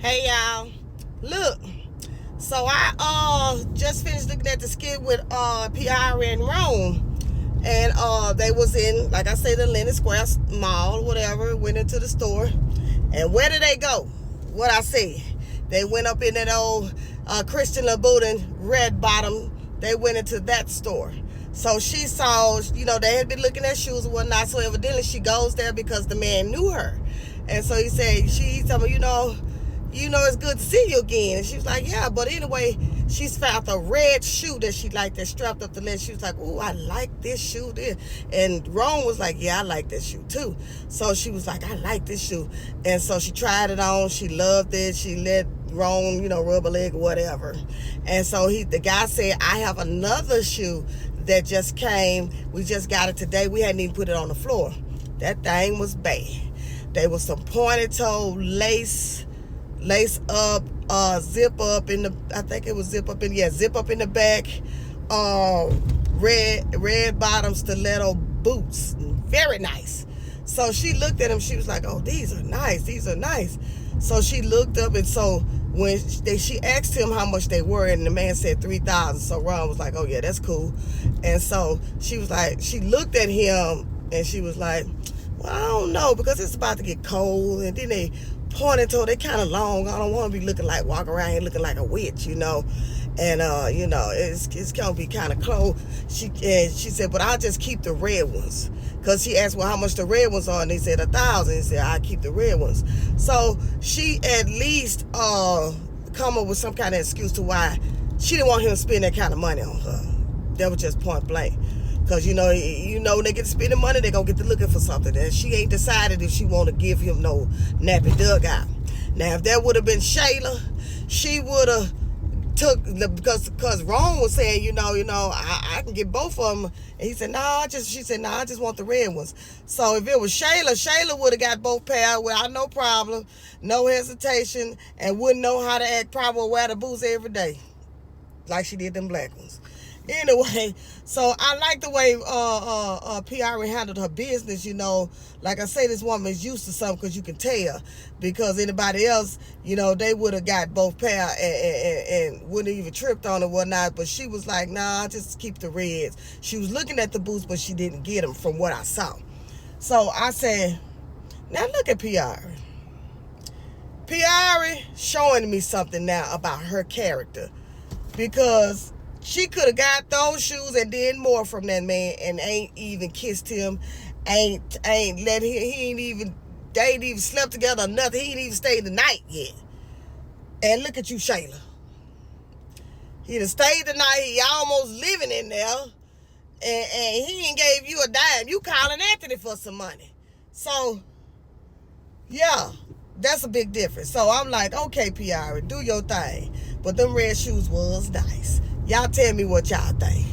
Hey y'all, look. So I just finished looking at the skit with Piarry and Rome, and they was in, like I say, the Lennon Square Mall, whatever. Went into the store, and where did they go? What I said, they went up in that old Christian Louboutin red bottom. They went into that store. So she saw, they had been looking at shoes and whatnot. So evidently she goes there because the man knew her, and so he said, he told me, it's good to see you again. And she was like, yeah, but anyway, she's found a red shoe that she liked that strapped up the leg. She was like, oh, I like this shoe. And Rome was like, yeah, I like this shoe too. So she was like, I like this shoe. And so she tried it on. She loved it. She let Rome, rub a leg or whatever. And so the guy said, I have another shoe that just came. We just got it today. We hadn't even put it on the floor. That thing was bad. There was some pointed toe lace up, zip up in the, I think it was zip up in the back, red bottom stiletto boots, very nice. So she looked at them, she was like, oh, these are nice. So she looked up, and so when she asked him how much they were, and the man said $3,000. So Ron was like, oh yeah, that's cool. And so she was like, she looked at him and she was like, well, I don't know, because it's about to get cold, and then they pointed toe, they kind of long. I don't want to be walking around here looking like a witch, and it's gonna be kind of cold. She said, but I'll just keep the red ones, because she asked, well, how much the red ones are, and they said $1,000. He said, I'll keep the red ones. So she at least come up with some kind of excuse to why she didn't want him to spend that kind of money on her. That was just point blank. Because, when they get to spending money, they're going to get to looking for something. And she ain't decided if she want to give him no nappy dugout. Now, if that would have been Shayla, she would have because Ron was saying, I can get both of them. And he said, she said, I just want the red ones. So if it was Shayla would have got both pairs without no problem, no hesitation, and wouldn't know how to act proper or wear the boots every day, like she did them black ones. Anyway, so I like the way Piarry handled her business. Like I say, this woman is used to something, because you can tell. Because anybody else, they would have got both pair and wouldn't even tripped on it or whatnot. But she was like, nah, just keep the reds. She was looking at the boots, but she didn't get them from what I saw. So I said, now look at Piarry. Piarry showing me something now about her character, because she could have got those shoes and did more from that man, and ain't even kissed him, ain't let him, they ain't even slept together or nothing. He ain't even stayed the night yet. And look at you, Shayla. He done stayed the night. He almost living in there, and he ain't gave you a dime. You calling Anthony for some money. So, yeah, that's a big difference. So I'm like, okay, Piarry, do your thing. But them red shoes was nice. Y'all tell me what y'all think.